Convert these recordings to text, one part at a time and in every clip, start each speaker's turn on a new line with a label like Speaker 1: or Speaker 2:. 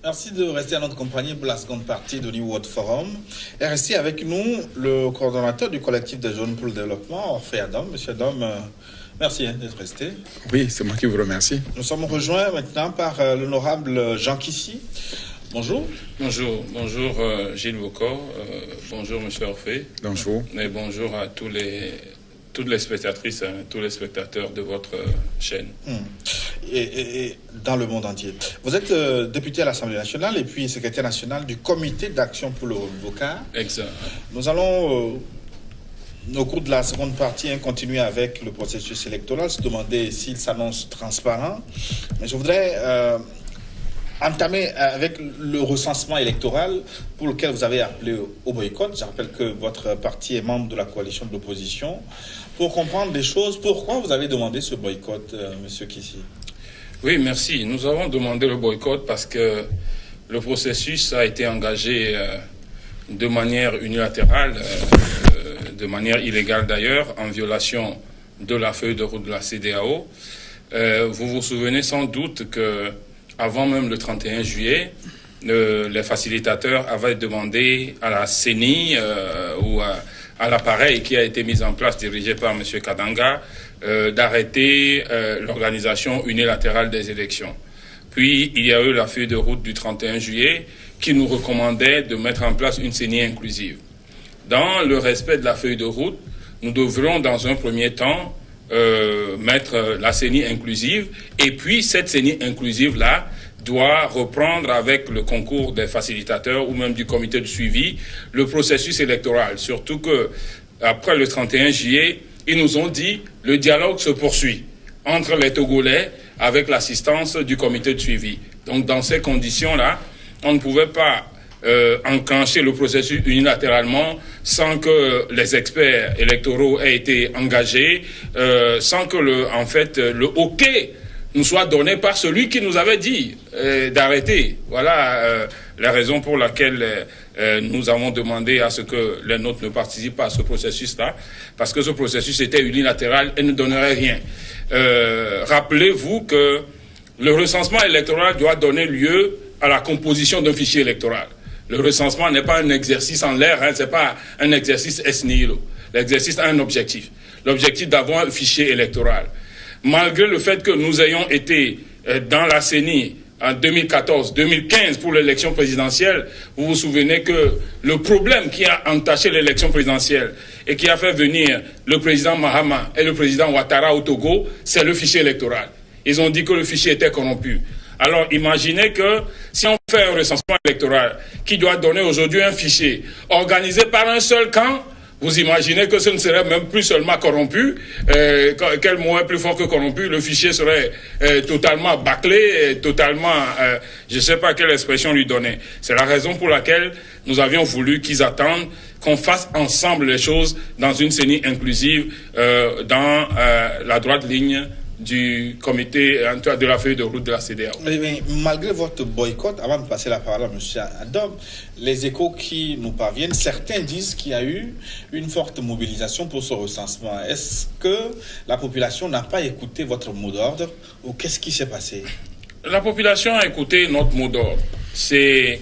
Speaker 1: Merci de rester à notre compagnie pour la seconde partie de New World Forum. Et restez avec nous le coordonnateur du collectif des jeunes pour le développement, Orphée Adam. Monsieur Adam, merci d'être resté.
Speaker 2: Oui, c'est moi qui vous remercie.
Speaker 1: Nous sommes rejoints maintenant par l'honorable Jean Kissi. Bonjour.
Speaker 3: Bonjour Gilles Bocor, bonjour Monsieur Orphée.
Speaker 2: Bonjour.
Speaker 3: Et bonjour à toutes les spectatrices, tous les spectateurs de votre chaîne.
Speaker 1: Et dans le monde entier. Vous êtes député à l'Assemblée nationale et puis secrétaire national du comité d'action pour le Bocard.
Speaker 3: Exact.
Speaker 1: Nous allons, au cours de la seconde partie, continuer avec le processus électoral, se demander s'il s'annonce transparent. Mais je voudrais entamer avec le recensement électoral pour lequel vous avez appelé au boycott. Je rappelle que votre parti est membre de la coalition de l'opposition. Pour comprendre des choses, pourquoi vous avez demandé ce boycott, Monsieur Kissi?
Speaker 3: Oui, merci. Nous avons demandé le boycott parce que le processus a été engagé de manière unilatérale, de manière illégale d'ailleurs, en violation de la feuille de route de la CEDEAO. Vous vous souvenez sans doute que avant même le 31 juillet, les facilitateurs avaient demandé à la CENI ou à l'appareil qui a été mis en place, dirigé par M. Kadanga, d'arrêter l'organisation unilatérale des élections. Puis, il y a eu la feuille de route du 31 juillet qui nous recommandait de mettre en place une CENI inclusive. Dans le respect de la feuille de route, nous devrions dans un premier temps mettre la CENI inclusive, et puis cette CENI inclusive-là doit reprendre avec le concours des facilitateurs ou même du comité de suivi le processus électoral. Surtout que après le 31 juillet, ils nous ont dit le dialogue se poursuit entre les Togolais avec l'assistance du comité de suivi. Donc dans ces conditions-là, on ne pouvait pas enclencher le processus unilatéralement sans que les experts électoraux aient été engagés, sans que le OK nous soit donné par celui qui nous avait dit d'arrêter. Voilà la raison pour laquelle nous avons demandé à ce que les nôtres ne participent pas à ce processus-là, parce que ce processus était unilatéral et ne donnerait rien. Rappelez-vous que le recensement électoral doit donner lieu à la composition d'un fichier électoral. Le recensement n'est pas un exercice en l'air, ce n'est pas un exercice ex nihilo. L'exercice a un objectif. L'objectif d'avoir un fichier électoral. Malgré le fait que nous ayons été dans la CENI en 2014-2015 pour l'élection présidentielle, vous vous souvenez que le problème qui a entaché l'élection présidentielle et qui a fait venir le président Mahama et le président Ouattara au Togo, c'est le fichier électoral. Ils ont dit que le fichier était corrompu. Alors imaginez que si on fait un recensement électoral qui doit donner aujourd'hui un fichier organisé par un seul camp, vous imaginez que ce ne serait même plus seulement corrompu, quel mot est plus fort que corrompu, le fichier serait totalement bâclé, totalement, je ne sais pas quelle expression lui donner. C'est la raison pour laquelle nous avions voulu qu'ils attendent qu'on fasse ensemble les choses dans une CENI inclusive, dans la droite ligne du comité de la feuille de route de la CEDEAO.
Speaker 1: Mais malgré votre boycott, avant de passer la parole à M. Adam, les échos qui nous parviennent, certains disent qu'il y a eu une forte mobilisation pour ce recensement. Est-ce que la population n'a pas écouté votre mot d'ordre ou qu'est-ce qui s'est passé?
Speaker 3: La population a écouté notre mot d'ordre. C'est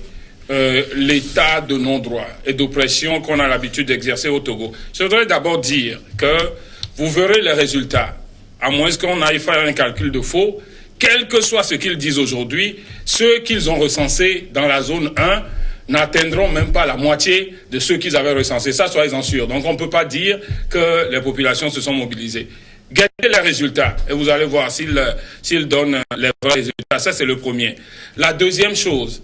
Speaker 3: l'état de non-droit et d'oppression qu'on a l'habitude d'exercer au Togo. Je voudrais d'abord dire que vous verrez les résultats. À moins qu'on aille faire un calcul de faux, quel que soit ce qu'ils disent aujourd'hui, ceux qu'ils ont recensés dans la zone 1 n'atteindront même pas la moitié de ceux qu'ils avaient recensés. Ça, soyez-en sûrs. Donc, on ne peut pas dire que les populations se sont mobilisées. Gagnez les résultats et vous allez voir s'ils donnent les vrais résultats. Ça, c'est le premier. La deuxième chose,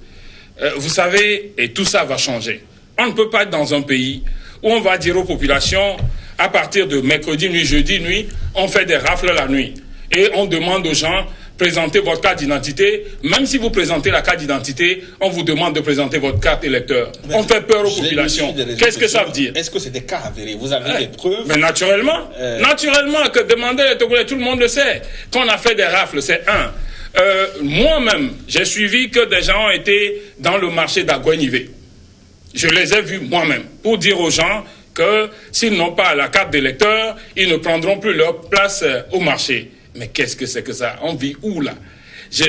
Speaker 3: vous savez, et tout ça va changer. On ne peut pas être dans un pays où on va dire aux populations, à partir de mercredi nuit, jeudi nuit, on fait des rafles la nuit. Et on demande aux gens, présentez votre carte d'identité. Même si vous présentez la carte d'identité, on vous demande de présenter votre carte électeur. Mais on fait peur aux populations. Qu'est-ce que ça veut dire?
Speaker 1: Est-ce que c'est des cas avérés? Vous avez des preuves?
Speaker 3: Mais naturellement. Naturellement, que demander les Togolais, tout le monde le sait. Qu'on a fait des rafles, c'est un. Moi-même, j'ai suivi que des gens ont été dans le marché d'Aguenivé. Je les ai vus moi-même pour dire aux gens que s'ils n'ont pas la carte d'électeur, ils ne prendront plus leur place au marché. Mais qu'est-ce que c'est que ça? On vit où là?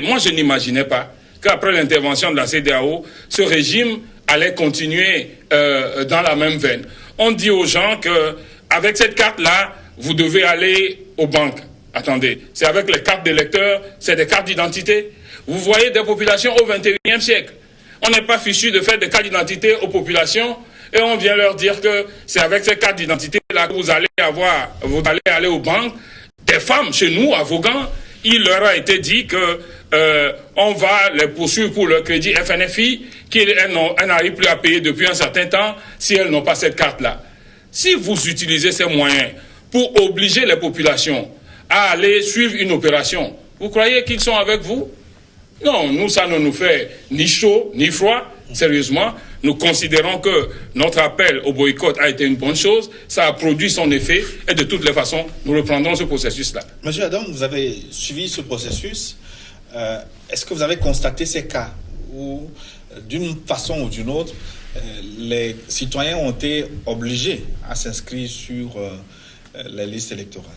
Speaker 3: Moi, je n'imaginais pas qu'après l'intervention de la CEDEAO, ce régime allait continuer dans la même veine. On dit aux gens qu'avec cette carte-là, vous devez aller aux banques. Attendez, c'est avec les cartes d'électeurs, c'est des cartes d'identité. Vous voyez des populations au XXIe siècle. On n'est pas fichu de faire des cartes d'identité aux populations et on vient leur dire que c'est avec ces cartes d'identité-là que vous allez aller aux banques. Des femmes chez nous, à Vaughan, il leur a été dit que on va les poursuivre pour leur crédit FNFI, qu'elles n'arrivent plus à payer depuis un certain temps si elles n'ont pas cette carte-là. Si vous utilisez ces moyens pour obliger les populations à aller suivre une opération, vous croyez qu'ils sont avec vous? Non, nous, ça ne nous fait ni chaud, ni froid. Sérieusement, nous considérons que notre appel au boycott a été une bonne chose, ça a produit son effet, et de toutes les façons, nous reprendrons ce processus-là.
Speaker 1: Monsieur Adam, vous avez suivi ce processus. Est-ce que vous avez constaté ces cas où, d'une façon ou d'une autre, les citoyens ont été obligés à s'inscrire sur la liste électorale?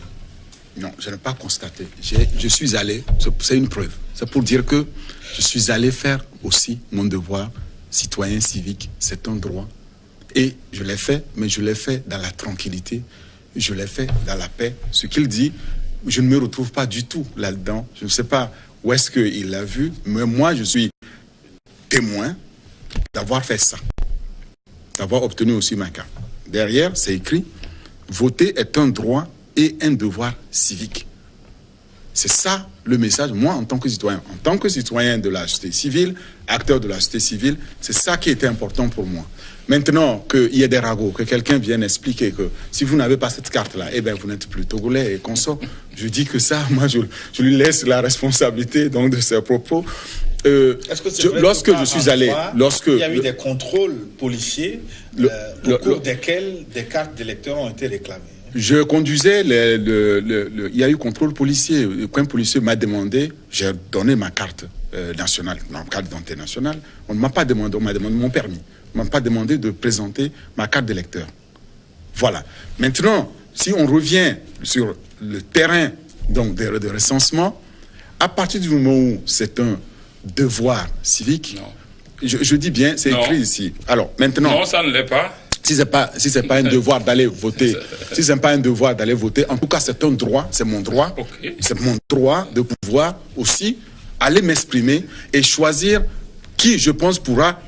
Speaker 2: Non, je n'ai pas constaté. Je suis allé, c'est une preuve. C'est pour dire que je suis allé faire aussi mon devoir citoyen civique. C'est un droit. Et je l'ai fait, mais je l'ai fait dans la tranquillité. Je l'ai fait dans la paix. Ce qu'il dit, je ne me retrouve pas du tout là-dedans. Je ne sais pas où est-ce qu'il l'a vu, mais moi, je suis témoin d'avoir fait ça. D'avoir obtenu aussi ma carte. Derrière, c'est écrit, voter est un droit et un devoir civique. C'est ça le message, moi, en tant que citoyen de la société civile, acteur de la société civile, c'est ça qui était important pour moi. Maintenant, qu'il y ait des ragots, que quelqu'un vienne expliquer que si vous n'avez pas cette carte-là, eh bien, vous n'êtes plus togolais et consort. Je dis que ça, moi, je lui laisse la responsabilité donc, de ses propos.
Speaker 1: Est-ce que c'est vrai
Speaker 2: lorsque je suis allé,
Speaker 1: il y a eu des contrôles policiers au cours desquels des cartes d'électeurs ont été réclamées?
Speaker 2: Je conduisais, il y a eu contrôle policier. Quand un policier m'a demandé, j'ai donné ma carte nationale, ma carte d'identité nationale. On ne m'a pas demandé, on m'a demandé mon permis. On ne m'a pas demandé de présenter ma carte d'électeur. Voilà. Maintenant, si on revient sur le terrain donc, de recensement, à partir du moment où c'est un devoir civique, je dis bien, c'est écrit ici. Alors, maintenant...
Speaker 3: Non, ça ne l'est pas.
Speaker 2: Si c'est pas un devoir d'aller voter, si c'est pas un devoir d'aller voter, en tout cas c'est un droit, c'est mon droit, c'est mon droit de pouvoir aussi aller m'exprimer et choisir qui je pense pourra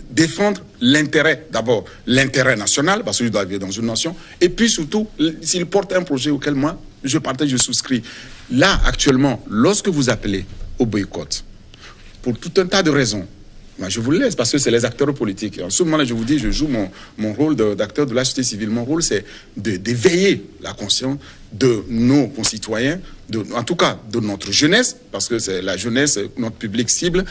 Speaker 2: défendre l'intérêt, d'abord l'intérêt national, parce que je dois vivre dans une nation, et puis surtout s'il porte un projet auquel moi je partage, je souscris. Là actuellement, lorsque vous appelez au boycott, pour tout un tas de raisons, ben je vous le laisse parce que c'est les acteurs politiques. En ce moment-là, je vous dis, je joue mon rôle d'acteur de la société civile. Mon rôle, c'est d'éveiller la conscience de nos concitoyens, en tout cas de notre jeunesse, parce que c'est la jeunesse, notre public cible,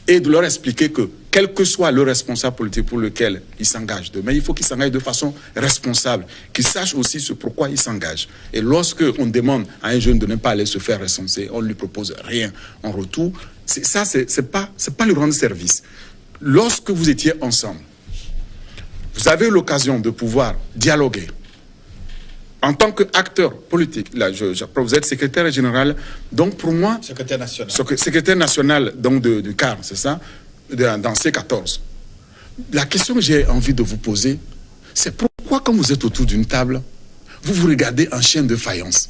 Speaker 2: et de leur expliquer que, quel que soit le responsable politique pour lequel ils s'engagent demain, il faut qu'ils s'engagent de façon responsable, qu'ils sachent aussi ce pourquoi ils s'engagent. Et lorsque on demande à un jeune de ne pas aller se faire recenser, on ne lui propose rien en retour. C'est pas le rendre service. Lorsque vous étiez ensemble, vous avez l'occasion de pouvoir dialoguer. En tant qu'acteur politique, là, vous êtes secrétaire général, donc pour moi...
Speaker 1: Secrétaire national.
Speaker 2: Secrétaire national donc du CAR, c'est ça, dans C14. La question que j'ai envie de vous poser, c'est pourquoi quand vous êtes autour d'une table, vous regardez un chien de faïence?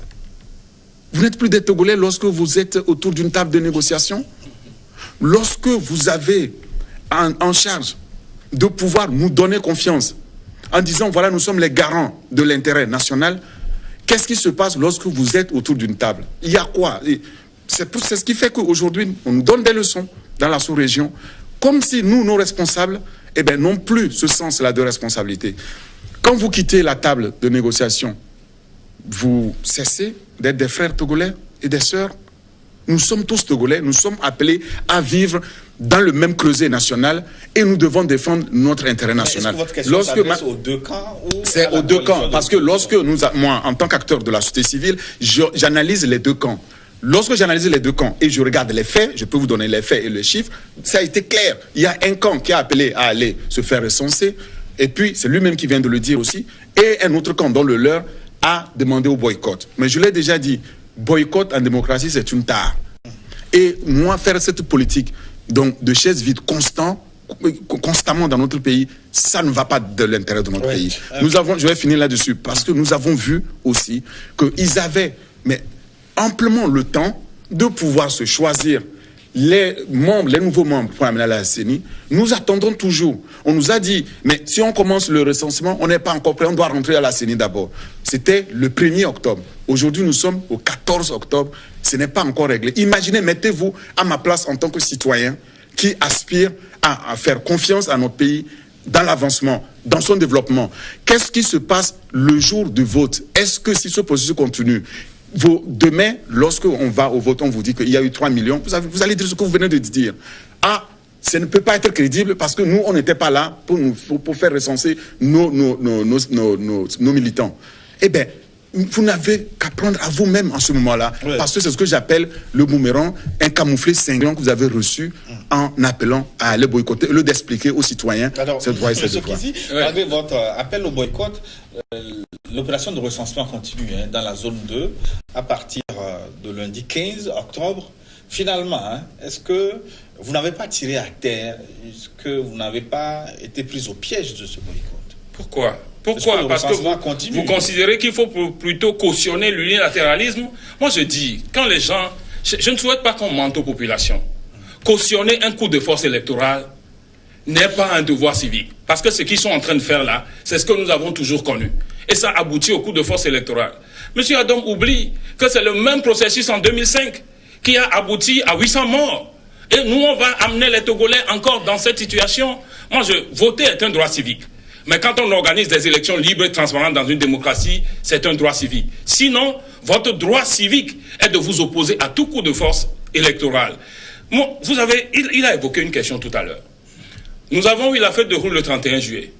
Speaker 2: Vous n'êtes plus des Togolais lorsque vous êtes autour d'une table de négociation? Lorsque vous avez en charge de pouvoir nous donner confiance, en disant, voilà, nous sommes les garants de l'intérêt national, qu'est-ce qui se passe lorsque vous êtes autour d'une table? Il y a quoi? C'est ce qui fait qu'aujourd'hui, on nous donne des leçons dans la sous-région, comme si nous, nos responsables, n'ont plus ce sens-là de responsabilité. Quand vous quittez la table de négociation, vous cessez d'être des frères togolais et des sœurs. Nous sommes tous togolais, nous sommes appelés à vivre dans le même creuset national et nous devons défendre notre intérêt national.
Speaker 1: Est-ce que votre question s'adresse aux deux camps ou
Speaker 2: c'est aux deux camps, parce que lorsque moi, en tant qu'acteur de la société civile, j'analyse les deux camps. Lorsque j'analyse les deux camps et je regarde les faits, je peux vous donner les faits et les chiffres, ça a été clair. Il y a un camp qui a appelé à aller se faire recenser, et puis c'est lui-même qui vient de le dire aussi, et un autre camp, dont le leur, a demandé au boycott. Mais je l'ai déjà dit, boycott en démocratie, c'est une tare. Et moi, faire cette politique donc de chaises vides constamment dans notre pays, ça ne va pas de l'intérêt de notre pays. Je vais finir là-dessus, parce que nous avons vu aussi qu'ils avaient amplement le temps de pouvoir se choisir les nouveaux membres pour amener à la CENI. Nous attendons toujours. On nous a dit, mais si on commence le recensement, on n'est pas encore prêt, on doit rentrer à la CENI d'abord. C'était le 1er octobre. Aujourd'hui, nous sommes au 14 octobre. Ce n'est pas encore réglé. Imaginez, mettez-vous à ma place en tant que citoyen qui aspire à faire confiance à notre pays dans l'avancement, dans son développement. Qu'est-ce qui se passe le jour du vote? Est-ce que si ce processus continue, demain, lorsqu'on va au vote, on vous dit qu'il y a eu 3 millions, vous allez dire ce que vous venez de dire. Ah, ça ne peut pas être crédible parce que nous, on n'était pas là pour faire recenser nos militants. Eh bien, vous n'avez qu'à prendre à vous-même en ce moment-là, parce que c'est ce que j'appelle le boomerang, un camouflet cinglant que vous avez reçu en appelant à aller boycotter, au lieu d'expliquer aux citoyens ce droit et ce devoir.
Speaker 1: Malgré votre appel au boycott, l'opération de recensement continue dans la zone 2 à partir de lundi 15 octobre. Finalement, est-ce que vous n'avez pas tiré à terre? Est-ce que vous n'avez pas été pris au piège de ce boycott?
Speaker 3: Pourquoi? Parce que vous considérez qu'il faut plutôt cautionner l'unilatéralisme. Moi, je dis, quand les gens... Je ne souhaite pas qu'on mente aux populations. Cautionner un coup de force électorale n'est pas un devoir civique. Parce que ce qu'ils sont en train de faire là, c'est ce que nous avons toujours connu. Et ça aboutit au coup de force électorale. Monsieur Adam oublie que c'est le même processus en 2005 qui a abouti à 800 morts. Et nous, on va amener les Togolais encore dans cette situation. Moi, voter est un droit civique. Mais quand on organise des élections libres et transparentes dans une démocratie, c'est un droit civique. Sinon, votre droit civique est de vous opposer à tout coup de force électorale. Bon, il a évoqué une question tout à l'heure. Nous avons eu la fête de route le 31 juillet.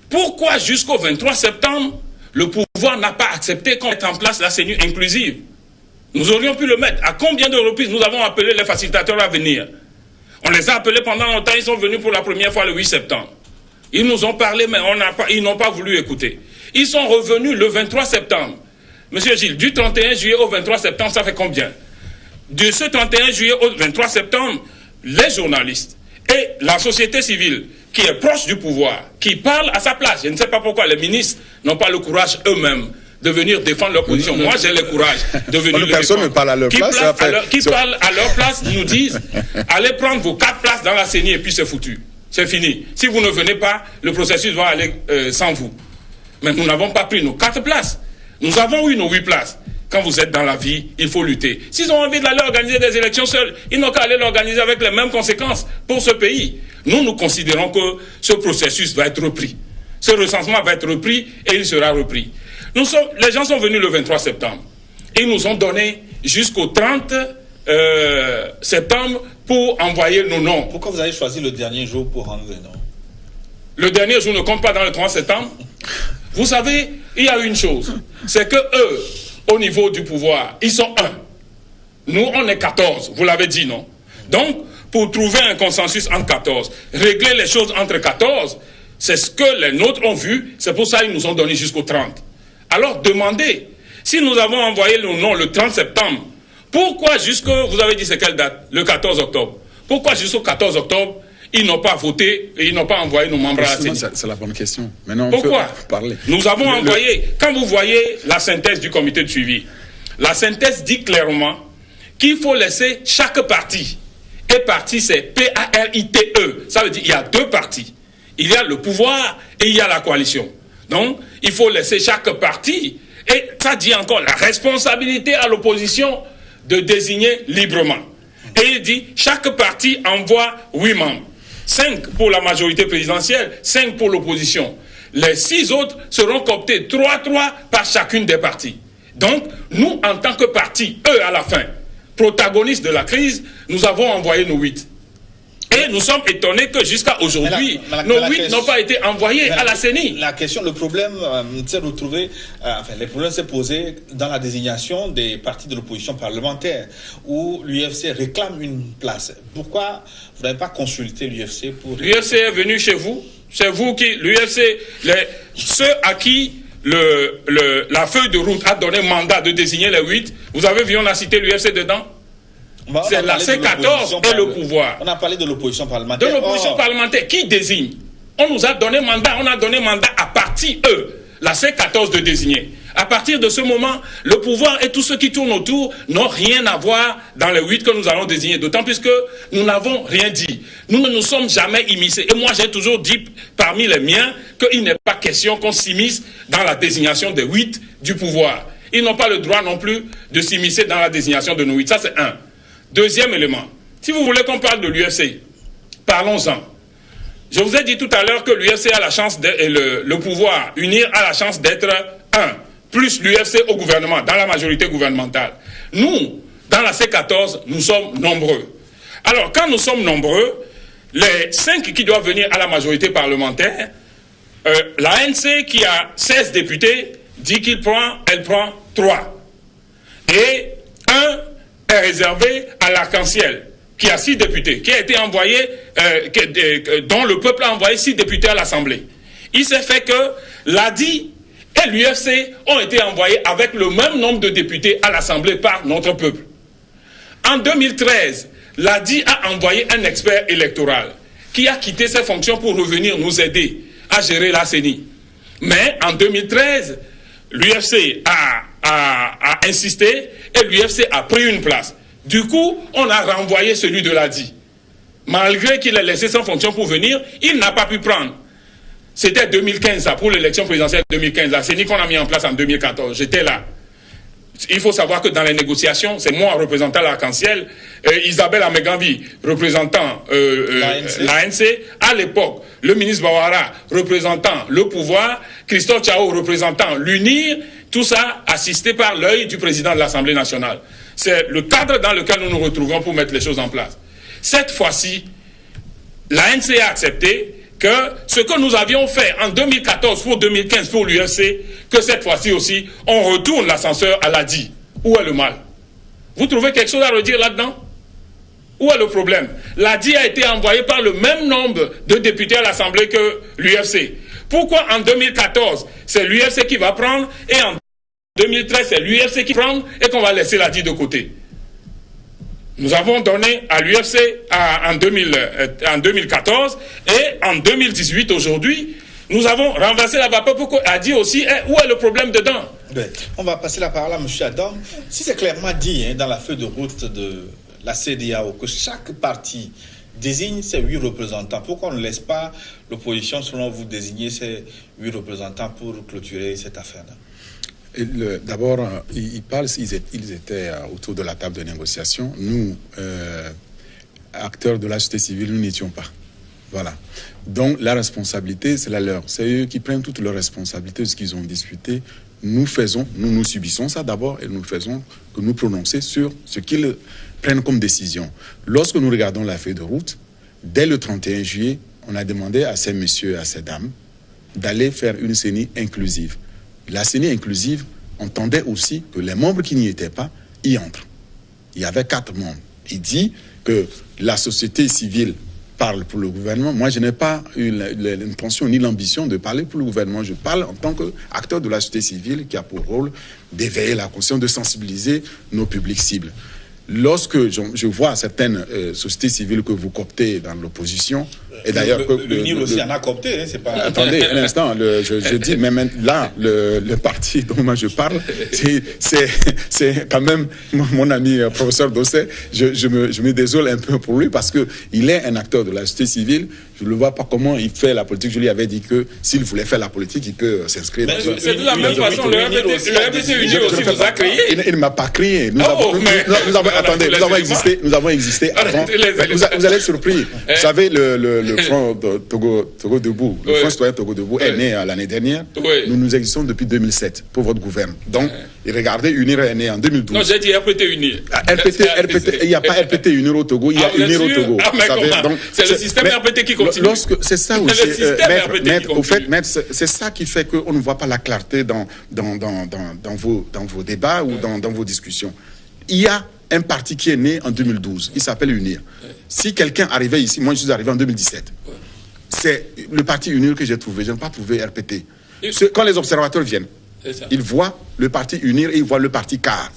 Speaker 3: Pourquoi jusqu'au 23 septembre, le pouvoir n'a pas accepté qu'on mette en place la CENI inclusive? Nous aurions pu le mettre. À combien de reprises nous avons appelé les facilitateurs à venir? On les a appelés pendant longtemps, ils sont venus pour la première fois le 8 septembre. Ils nous ont parlé, mais ils n'ont pas voulu écouter. Ils sont revenus le 23 septembre. Monsieur Gilles, du 31 juillet au 23 septembre, ça fait combien? De ce 31 juillet au 23 septembre, les journalistes et la société civile qui est proche du pouvoir, qui parle à sa place, je ne sais pas pourquoi les ministres n'ont pas le courage eux-mêmes de venir défendre leur position. Moi, j'ai le courage de venir le
Speaker 2: personne
Speaker 3: défendre.
Speaker 2: Ne parle à leur place.
Speaker 3: Qui parlent à leur place nous disent allez prendre vos 4 places dans la CENI et puis c'est foutu. C'est fini. Si vous ne venez pas, le processus va aller sans vous. Mais nous n'avons pas pris nos 4 places. Nous avons eu nos 8 places. Quand vous êtes dans la vie, il faut lutter. S'ils ont envie d'aller organiser des élections seuls, ils n'ont qu'à aller l'organiser avec les mêmes conséquences pour ce pays. Nous considérons que ce processus va être repris. Ce recensement va être repris et il sera repris. Les gens sont venus le 23 septembre. Ils nous ont donné jusqu'au 30 septembre pour envoyer nos noms.
Speaker 1: Pourquoi vous avez choisi le dernier jour pour rendre les noms?
Speaker 3: Le dernier jour ne compte pas dans le 3 septembre. Vous savez, il y a une chose. C'est que eux, au niveau du pouvoir, ils sont 1. Nous, on est 14. Vous l'avez dit, non? Donc, pour trouver un consensus entre 14, régler les choses entre 14, c'est ce que les nôtres ont vu. C'est pour ça qu'ils nous ont donné jusqu'au 30. Alors, demandez. Si nous avons envoyé nos noms le 30 septembre, pourquoi vous avez dit c'est quelle date? Le 14 octobre. Pourquoi jusqu'au 14 octobre, ils n'ont pas voté et ils n'ont pas envoyé nos membres à la CENI?
Speaker 2: C'est la bonne question. Maintenant,
Speaker 3: pourquoi?
Speaker 2: On peut parler.
Speaker 3: Nous avons envoyé, quand vous voyez la synthèse du comité de suivi, la synthèse dit clairement qu'il faut laisser chaque parti. Et parti, c'est P-A-R-I-T-E. Ça veut dire qu'il y a 2 partis. Il y a le pouvoir et il y a la coalition. Donc, il faut laisser chaque parti. Et ça dit encore la responsabilité à l'opposition de désigner librement. Et il dit, chaque parti envoie 8 membres. 5 pour la majorité présidentielle, 5 pour l'opposition. Les 6 autres seront cooptés 3-3 par chacune des parties. Donc, nous, en tant que parti, eux, à la fin, protagonistes de la crise, nous avons envoyé nos 8. Et nous sommes étonnés que jusqu'à aujourd'hui, nos 8 n'ont pas été envoyés à la CENI.
Speaker 1: La question, le problème, c'est retrouvé, les problèmes s'est posé dans la désignation des partis de l'opposition parlementaire, où l'UFC réclame une place. Pourquoi vous n'avez pas consulté l'UFC pour...
Speaker 3: L'UFC est venu chez vous. C'est vous qui... L'UFC, ceux à qui la feuille de route a donné mandat de désigner les 8, vous avez vu, on a cité l'UFC dedans? C'est la C14 et le pouvoir.
Speaker 1: On a parlé de l'opposition parlementaire.
Speaker 3: De l'opposition parlementaire, qui désigne? On nous a donné mandat, à partir, la C14 de désigner. À partir de ce moment, le pouvoir et tous ceux qui tournent autour n'ont rien à voir dans les 8 que nous allons désigner. D'autant plus que nous n'avons rien dit. Nous ne nous sommes jamais immiscés. Et moi, j'ai toujours dit, parmi les miens, qu'il n'est pas question qu'on s'immisce dans la désignation des 8 du pouvoir. Ils n'ont pas le droit non plus de s'immiscer dans la désignation de nos 8. Ça, c'est un. Deuxième élément. Si vous voulez qu'on parle de l'UFC, parlons-en. Je vous ai dit tout à l'heure que l'UFC a la chance, le pouvoir unir a la chance d'être un, plus l'UFC au gouvernement, dans la majorité gouvernementale. Nous, dans la C14, nous sommes nombreux. Alors, quand nous sommes nombreux, les 5 qui doivent venir à la majorité parlementaire, l'ANC qui a 16 députés dit elle prend 3. Et 1 est réservé à l'Arc-en-Ciel, qui a 6 députés, qui a été envoyé, dont le peuple a envoyé 6 députés à l'Assemblée. Il s'est fait que l'ADI et l'UFC ont été envoyés avec le même nombre de députés à l'Assemblée par notre peuple. En 2013, l'ADI a envoyé un expert électoral qui a quitté ses fonctions pour revenir nous aider à gérer la CENI. Mais en 2013, l'UFC a insisté et l'UFC a pris une place. Du coup, on a renvoyé celui de l'ADI. Malgré qu'il ait laissé sa fonction pour venir, il n'a pas pu prendre. C'était 2015, ça, pour l'élection présidentielle 2015. La CENI qu'on a mis en place en 2014. J'étais là. Il faut savoir que dans les négociations, c'est moi représentant l'Arc-en-Ciel, Isabelle Amegambi représentant l'ANC, à l'époque, le ministre Bawara représentant le pouvoir, Christophe Tchao représentant l'UNIR, tout ça assisté par l'œil du président de l'Assemblée nationale. C'est le cadre dans lequel nous nous retrouvons pour mettre les choses en place. Cette fois-ci, l'ANC a accepté que ce que nous avions fait en 2014 pour 2015 pour l'UFC, que cette fois-ci aussi, on retourne l'ascenseur à l'ADI. Où est le mal? Vous trouvez quelque chose à redire là-dedans? Où est le problème? L'ADI a été envoyé par le même nombre de députés à l'Assemblée que l'UFC. Pourquoi en 2014, c'est l'UFC qui va prendre et en 2013, c'est l'UFC qui prend et qu'on va laisser l'ADI de côté? Nous avons donné à l'UFC en 2014 et en 2018, aujourd'hui, nous avons renversé la vapeur pour l'ADI aussi. Où est le problème dedans?
Speaker 1: On va passer la parole à M. Adam. Si c'est clairement dit dans la feuille de route de la CEDEAO que chaque parti désigne ses 8 représentants, pourquoi on ne laisse pas l'opposition, selon vous, désigner ses 8 représentants pour clôturer cette affaire-là?
Speaker 2: D'abord, ils parlent, ils étaient autour de la table de négociation. Nous, acteurs de la société civile, nous n'étions pas. Voilà. Donc, la responsabilité, c'est la leur. C'est eux qui prennent toutes leurs responsabilités de ce qu'ils ont discuté. Nous subissons ça d'abord et nous faisons que nous prononcer sur ce qu'ils prennent comme décision. Lorsque nous regardons la feuille de route, dès le 31 juillet, on a demandé à ces messieurs et à ces dames d'aller faire une CENI inclusive. La CENI inclusive entendait aussi que les membres qui n'y étaient pas y entrent. Il y avait 4 membres. Il dit que la société civile parle pour le gouvernement. Moi, je n'ai pas eu l'intention ni l'ambition de parler pour le gouvernement. Je parle en tant qu'acteur de la société civile qui a pour rôle d'éveiller la conscience, de sensibiliser nos publics cibles. Lorsque je vois certaines sociétés civiles que vous cooptez dans l'opposition, et d'ailleurs...
Speaker 1: L'UNIR aussi en a coopté, hein, c'est pas...
Speaker 2: Attendez un instant, je dis, mais là, le parti dont moi je parle, c'est quand même mon ami professeur Dosset, je me désole un peu pour lui parce qu'il est un acteur de la société civile. Je ne vois pas comment il fait la politique. Je lui avais dit que s'il voulait faire la politique, il peut s'inscrire dans une...
Speaker 3: C'est de la même façon, le RPT UNIR aussi vous a créé.
Speaker 2: Il ne m'a pas créé. Nous avons existé avant. Vous allez être surpris. Vous savez, le Front Togo Debout, le Front Citoyen Togo Debout est né l'année dernière. Nous existons depuis 2007 pour votre gouvernement. Donc, regardez, UNIR est né en 2012. Non,
Speaker 3: j'ai dit RPT UNIR.
Speaker 2: Il n'y a pas RPT UNIR au Togo, il y a UNIR au Togo.
Speaker 3: C'est le système RPT qui continue.
Speaker 2: C'est ça aussi. Maître, c'est ça qui fait qu'on ne voit pas la clarté dans vos débats ou dans vos discussions. Il y a un parti qui est né en 2012, il s'appelle UNIR. Si quelqu'un arrivait ici, moi je suis arrivé en 2017, c'est le parti UNIR que j'ai trouvé, je n'ai pas trouvé RPT. Quand les observateurs viennent, ils voient le parti Unir et ils voient le parti CAR.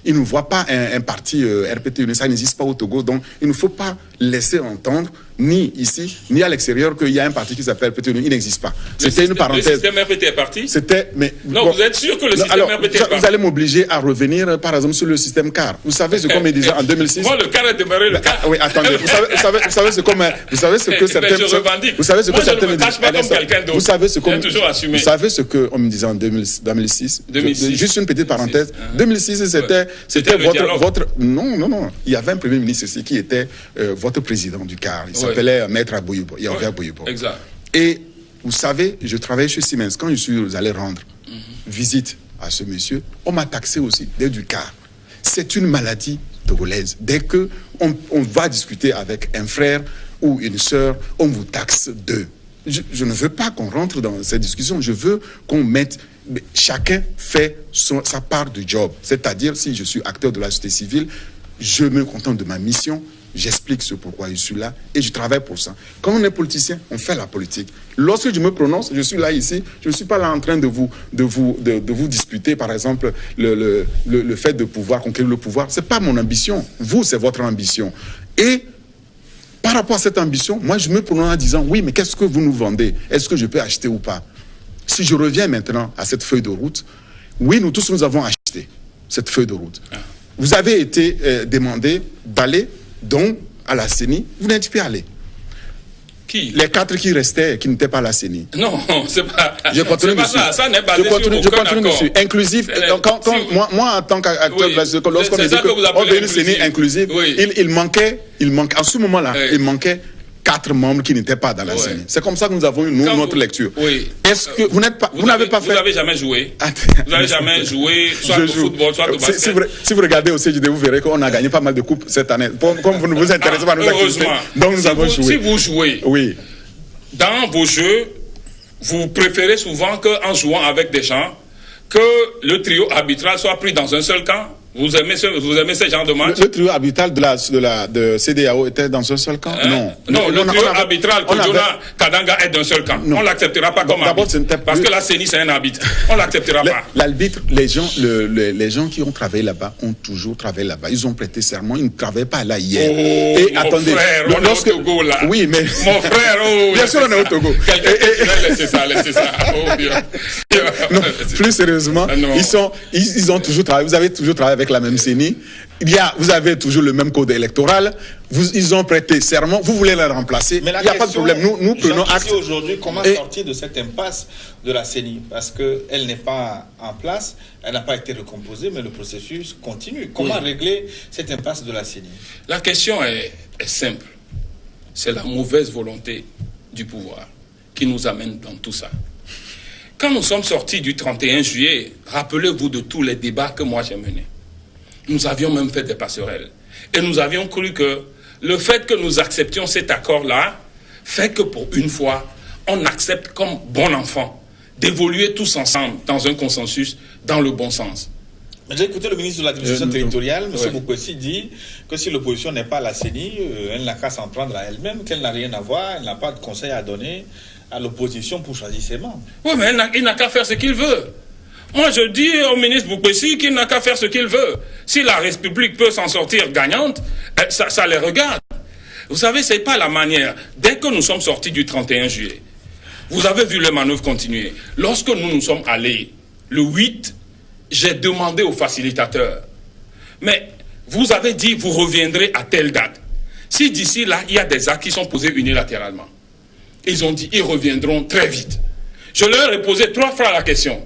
Speaker 2: Ils ne voient pas un parti RPT Unir, ça n'existe pas au Togo. Donc, il ne faut pas laisser entendre, ni ici, ni à l'extérieur, qu'il y a un parti qui s'appelle RPT Unir. Il n'existe pas. C'était une parenthèse.
Speaker 3: Le système RPT est parti?
Speaker 2: C'était... Mais,
Speaker 3: non, vous êtes sûr que le système RPT est parti?
Speaker 2: Vous allez m'obliger à revenir, par exemple, sur le système CAR. Vous savez ce qu'on me disait en 2006?
Speaker 3: Moi, le CAR est demeuré le CAR.
Speaker 2: Oui, attendez. Vous savez ce qu'on me... Vous savez ce que certains...
Speaker 3: Je revendique.
Speaker 2: Vous savez ce que
Speaker 3: moi,
Speaker 2: certains
Speaker 3: je ne me cache pas comme quelqu'un d'autre.
Speaker 2: Vous savez ce qu'on...
Speaker 3: J'ai toujours assumé.
Speaker 2: Vous savez ce qu'on me disait en 2006? Juste une petite parenthèse. 2006, c'était votre... Non. Il y avait un premier ministre ici qui était votre président du CAR. Il s'appelait Maître Abouyoubo.
Speaker 3: Exact.
Speaker 2: Et vous savez, je travaillais chez Siemens. Quand je suis allé rendre visite à ce monsieur, on m'a taxé aussi d'être du CAR. C'est une maladie togolaise. Dès que on va discuter avec un frère ou une sœur, on vous taxe d'eux. Je ne veux pas qu'on rentre dans cette discussion. Je veux qu'on mette... Chacun fait sa part du job. C'est-à-dire, si je suis acteur de la société civile, je me contente de ma mission, j'explique ce pourquoi je suis là et je travaille pour ça. Quand on est politicien, on fait la politique. Lorsque je me prononce, je suis là ici, je ne suis pas là en train de vous disputer, par exemple, le fait de pouvoir conquérir le pouvoir. Ce n'est pas mon ambition. Vous, c'est votre ambition. Et par rapport à cette ambition, moi, je me prononce en disant, oui, mais qu'est-ce que vous nous vendez? Est-ce que je peux acheter ou pas? Si je reviens maintenant à cette feuille de route, oui, nous tous, nous avons acheté cette feuille de route. Vous avez été demandé d'aller donc à la CENI, vous n'êtes pas allé.
Speaker 3: Qui?
Speaker 2: Les 4 qui restaient, qui n'étaient pas à la CENI.
Speaker 3: Non, c'est pas,
Speaker 2: c'est pas
Speaker 3: ça. Ça n'est basé sur aucun accord.
Speaker 2: Inclusif. Moi, en tant qu'acteur de la société, lorsqu'on dit qu'on veut une CENI inclusive, il manquait, en ce moment-là, il manquait 4 membres qui n'étaient pas dans la CENI. C'est comme ça que nous avons eu notre lecture. Est-ce que vous n'êtes pas, vous n'avez pas fait...
Speaker 3: Vous n'avez jamais joué. Vous n'avez jamais joué, soit au football, soit au basket.
Speaker 2: Si vous regardez au CJD, vous verrez qu'on a gagné pas mal de coupes cette année. Comme vous ne vous intéressez pas à nos activités, donc nous avons joué.
Speaker 3: Si vous jouez, dans vos jeux, vous préférez souvent qu'en jouant avec des gens, que le trio arbitral soit pris dans un seul camp. Vous aimez ce genre de match? Le
Speaker 2: trio arbitral de CEDEAO était dans un seul camp?
Speaker 3: Non, le trio arbitral que Jonah Kadanga est d'un seul camp. On ne l'acceptera pas comme arbitre. Parce que la CENI, c'est un arbitre. On ne l'acceptera pas.
Speaker 2: L'arbitre, les gens qui ont travaillé là-bas ont toujours travaillé là-bas. Ils ont prêté serment. Ils ne travaillaient pas là hier.
Speaker 3: Et mon attendez, frère, on est au Togo là.
Speaker 2: Oui, mais...
Speaker 3: Mon frère,
Speaker 2: bien sûr, on est au Togo.
Speaker 3: Laissez ça.
Speaker 2: Non, plus sérieusement, ils ont toujours travaillé. Vous avez toujours travaillé avec la même CENI. Vous avez toujours le même code électoral. Ils ont prêté serment. Vous voulez les remplacer. Mais il n'y a pas de problème. Nous prenons acte.
Speaker 1: Aujourd'hui, comment sortir de cette impasse de la CENI? Parce qu'elle n'est pas en place, elle n'a pas été recomposée, mais le processus continue. Comment régler cette impasse de la CENI?
Speaker 3: La question est simple. C'est la mauvaise volonté du pouvoir qui nous amène dans tout ça. Quand nous sommes sortis du 31 juillet, rappelez-vous de tous les débats que moi j'ai menés. Nous avions même fait des passerelles. Et nous avions cru que le fait que nous acceptions cet accord-là fait que pour une fois, on accepte comme bon enfant d'évoluer tous ensemble dans un consensus dans le bon sens.
Speaker 1: Mais j'ai écouté le ministre de l'administration territoriale, M. Moukouessi, dit que si l'opposition n'est pas à la CENI, elle n'a qu'à s'en prendre à elle-même, qu'elle n'a rien à voir, elle n'a pas de conseil à donner à l'opposition pour choisir ses membres. Oui,
Speaker 3: mais il n'a qu'à faire ce qu'il veut. Moi, je dis au ministre Moukouessi qu'il n'a qu'à faire ce qu'il veut. Si la République peut s'en sortir gagnante, ça les regarde. Vous savez, ce n'est pas la manière. Dès que nous sommes sortis du 31 juillet, vous avez vu les manœuvres continuer. Lorsque nous sommes allés, le 8, j'ai demandé aux facilitateurs, mais vous avez dit vous reviendrez à telle date. Si d'ici là, il y a des actes qui sont posés unilatéralement, ils ont dit ils reviendront très vite. Je leur ai posé 3 fois la question.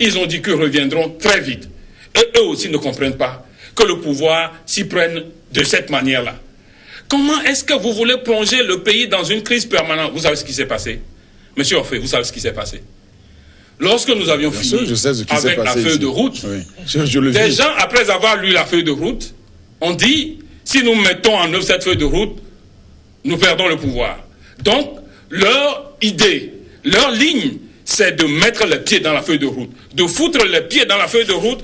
Speaker 3: Ils ont dit qu'ils reviendront très vite. Et eux aussi ne comprennent pas que le pouvoir s'y prenne de cette manière-là. Comment est-ce que vous voulez plonger le pays dans une crise permanente? Vous savez ce qui s'est passé? Monsieur Orphée, vous savez ce qui s'est passé? Lorsque nous avions fini avec la feuille de route, des gens, après avoir lu la feuille de route, ont dit, si nous mettons en œuvre cette feuille de route, nous perdons le pouvoir. Donc, leur idée, leur ligne, c'est de mettre les pieds dans la feuille de route, de foutre les pieds dans la feuille de route,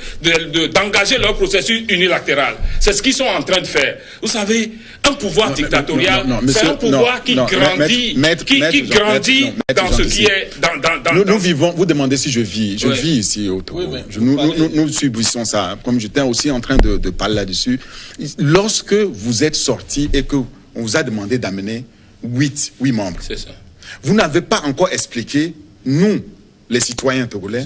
Speaker 3: d'engager leur processus unilatéral. C'est ce qu'ils sont en train de faire. Vous savez, un pouvoir dictatorial, c'est un pouvoir qui grandit, qui grandit dans ce qui est...
Speaker 2: Nous vivons, vous demandez si je vis. Je vis ici au Togo. Nous subissons ça. Comme j'étais aussi en train de parler là-dessus. Lorsque vous êtes sorti et qu'on vous a demandé d'amener 8 membres,
Speaker 3: c'est ça.
Speaker 2: Vous n'avez pas encore expliqué, nous, les citoyens togolais,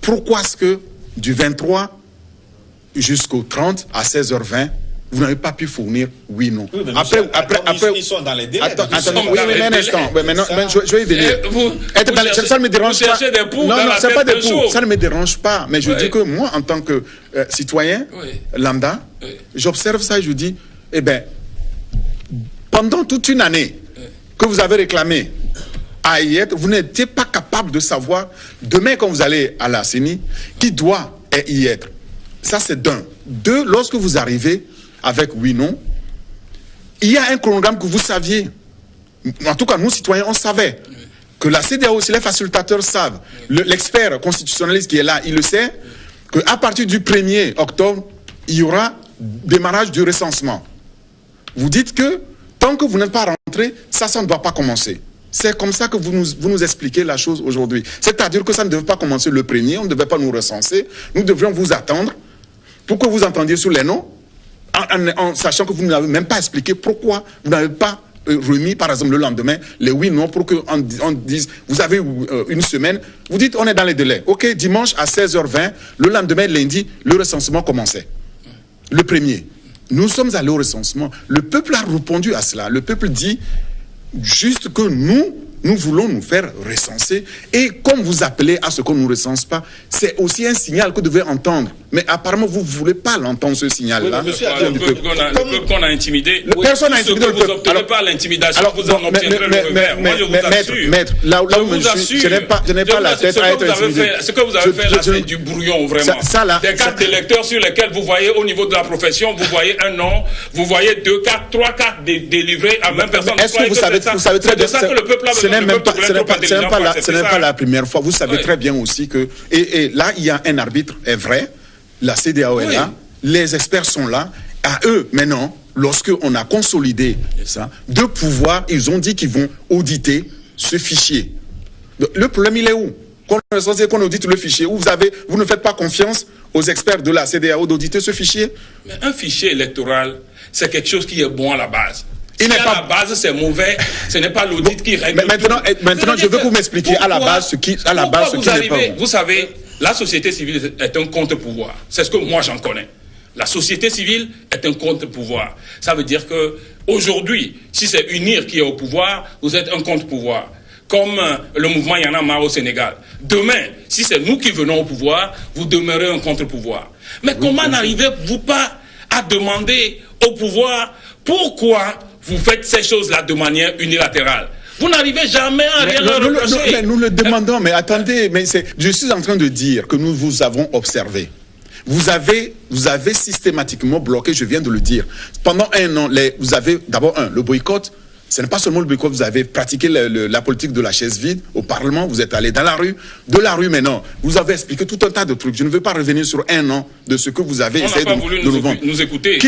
Speaker 2: pourquoi est-ce que du 23 jusqu'au 30 à 16h20, vous n'avez pas pu fournir oui, non.
Speaker 1: Oui, après, ils sont dans les délais.
Speaker 2: Oui, mais un instant. Maintenant, je vais y venir. Ça ne me dérange pas. Non, c'est pas des poux. Ça ne me dérange pas. Mais je dis que moi, en tant que citoyen lambda, j'observe ça et je dis, eh bien, pendant toute une année que vous avez réclamé à y être, vous n'étiez pas capable de savoir, demain quand vous allez à la CENI, qui doit y être. Ça, c'est d'un. Deux, lorsque vous arrivez avec oui, non, il y a un chronogramme que vous saviez. En tout cas, nous, citoyens, on savait que la CEDEAO, si les facilitateurs savent, l'expert constitutionnaliste qui est là, il le sait, qu'à partir du 1er octobre, il y aura démarrage du recensement. Vous dites que tant que vous n'êtes pas rentré, ça ne doit pas commencer. C'est comme ça que vous nous expliquez la chose aujourd'hui. C'est-à-dire que ça ne devait pas commencer le 1er, on ne devait pas nous recenser. Nous devrions vous attendre pour que vous entendiez sur les noms, en sachant que vous n'avez même pas expliqué pourquoi vous n'avez pas remis, par exemple, le lendemain, les oui, non, pour qu'on dise, vous avez une semaine, vous dites, on est dans les délais. OK, dimanche à 16h20, le lendemain, lundi, le recensement commençait. Le 1er. Nous sommes allés au recensement. Le peuple a répondu à cela. Le peuple dit juste que nous voulons nous faire recenser. Et comme vous appelez à ce qu'on ne nous recense pas, c'est aussi un signal que vous devez entendre. Mais apparemment, vous ne voulez pas l'entendre, ce signal-là.
Speaker 3: Oui, le peuple qu'on a intimidé.
Speaker 2: Personne n'a intimidé le peuple.
Speaker 3: Vous n'obtenez pas l'intimidation, vous en obtiendrez le revers. Moi, je vous assure.
Speaker 2: Maître, là où je suis, je n'ai pas la tête à être intimidé.
Speaker 3: Ce que vous avez fait là, c'est du brouillon, vraiment. Des cartes d'électeurs sur lesquelles vous voyez, au niveau de la profession, vous voyez un nom, vous voyez 2 cartes, 3 cartes délivrées à même personne.
Speaker 2: Est-ce que vous savez très bien
Speaker 3: que le peuple a besoin?
Speaker 2: Ce n'est pas la première fois. Vous savez très bien aussi que... Et là, il y a un arbitre, est vrai. La CEDEAO est là. Les experts sont là. À eux, maintenant, lorsqu'on a consolidé ça, de pouvoir, ils ont dit qu'ils vont auditer ce fichier. Le problème, il est où? Qu'on audite le fichier, où vous ne faites pas confiance aux experts de la CEDEAO d'auditer ce fichier?
Speaker 3: Mais un fichier électoral, c'est quelque chose qui est bon à la base.
Speaker 2: À
Speaker 3: la base, c'est mauvais. Ce n'est pas l'audit qui règle.
Speaker 2: Maintenant, je veux que vous m'expliquiez à la base ce qui n'est pas bon.
Speaker 3: Vous savez, la société civile est un contre-pouvoir. C'est ce que moi j'en connais. La société civile est un contre-pouvoir. Ça veut dire que aujourd'hui, si c'est UNIR qui est au pouvoir, vous êtes un contre-pouvoir. Comme le mouvement Y en a marre au Sénégal. Demain, si c'est nous qui venons au pouvoir, vous demeurez un contre-pouvoir. Mais comment n'arrivez-vous pas à demander au pouvoir pourquoi vous faites ces choses-là de manière unilatérale? Vous n'arrivez jamais à rien leur reprocher.
Speaker 2: Nous le demandons, mais attendez, je suis en train de dire que nous vous avons observé. Vous avez systématiquement bloqué, je viens de le dire. Pendant un an, vous avez d'abord le boycott. Ce n'est pas seulement le boycott, vous avez pratiqué la politique de la chaise vide au Parlement, vous êtes allé dans la rue. De la rue maintenant, vous avez expliqué tout un tas de trucs. Je ne veux pas revenir sur un an de ce que vous avez essayé de nous vendre.
Speaker 3: Nous écouter.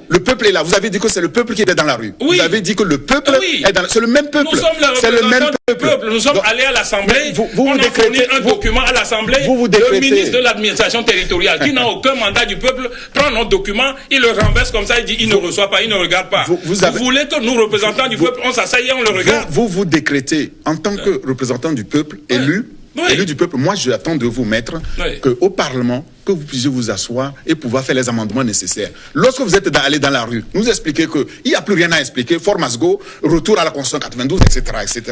Speaker 2: Le peuple est là. Vous avez dit que c'est le peuple qui était dans la rue.
Speaker 3: Oui.
Speaker 2: Vous avez dit que le peuple est dans la rue. C'est le même peuple.
Speaker 3: Nous sommes les représentants du peuple. Nous sommes allés à l'Assemblée. On a fourni un document à l'Assemblée. Le ministre de l'administration territoriale, qui n'a aucun mandat du peuple, prend notre document, il le renverse comme ça, il dit il ne reçoit pas, il ne regarde pas. Vous voulez que nous, représentants du peuple, on s'asseye et on le regarde?
Speaker 2: Vous décrétez, en tant que représentant du peuple, élu du peuple, moi j'attends de vous mettre qu'au Parlement, que vous puissiez vous asseoir et pouvoir faire les amendements nécessaires. Lorsque vous êtes allé dans la rue, nous expliquer qu'il n'y a plus rien à expliquer, formas go, retour à la Constitution 92, etc.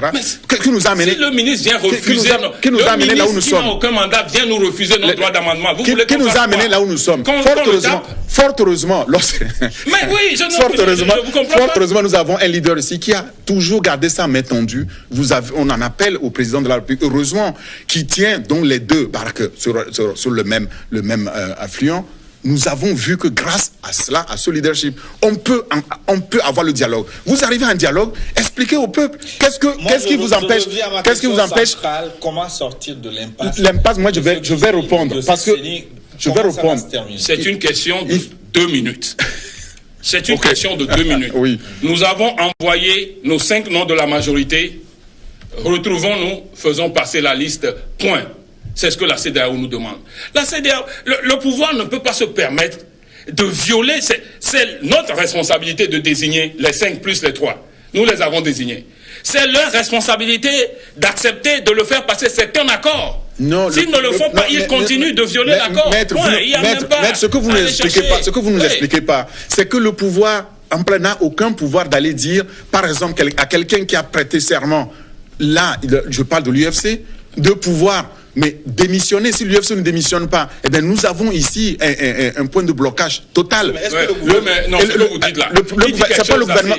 Speaker 2: Qui nous a amené,
Speaker 3: si le ministre vient refuser,
Speaker 2: qui nous a amené là où nous sommes.
Speaker 3: Qui n'a aucun mandat vient nous refuser notre droit d'amendement.
Speaker 2: Qui nous a amené là où nous sommes. Fort heureusement, nous avons un leader ici qui a toujours gardé sa main tendue. On en appelle au président de la République, heureusement, qui tient donc les deux barques sur le même affluent. nous avons vu que grâce à cela, à ce leadership, on peut avoir le dialogue. Vous arrivez à un dialogue, expliquez au peuple qu'est-ce qui vous empêche. Qu'est-ce qui vous empêche?
Speaker 1: Comment sortir de l'impasse?
Speaker 2: L'impasse, moi je vais répondre parce que je vais répondre.
Speaker 3: C'est une question de 2 minutes. C'est une question de 2 minutes.
Speaker 2: Oui.
Speaker 3: Nous avons envoyé nos 5 noms de la majorité. Retrouvons-nous, faisons passer la liste. Point. C'est ce que la CEDEAO nous demande. La CEDEAO, le pouvoir ne peut pas se permettre de violer. C'est notre responsabilité de désigner les 5 plus les 3. Nous les avons désignés. C'est leur responsabilité d'accepter de le faire passer. C'est un accord. S'ils ne le font pas, ils continuent de violer l'accord.
Speaker 2: Maître, ce que vous ne nous expliquez pas, c'est que le pouvoir, en plein, n'a aucun pouvoir d'aller dire, par exemple, à quelqu'un qui a prêté serment, là, je parle de l'UFC, de pouvoir démissionner. Si l'UFC ne démissionne pas, eh bien, nous avons ici un point de blocage total.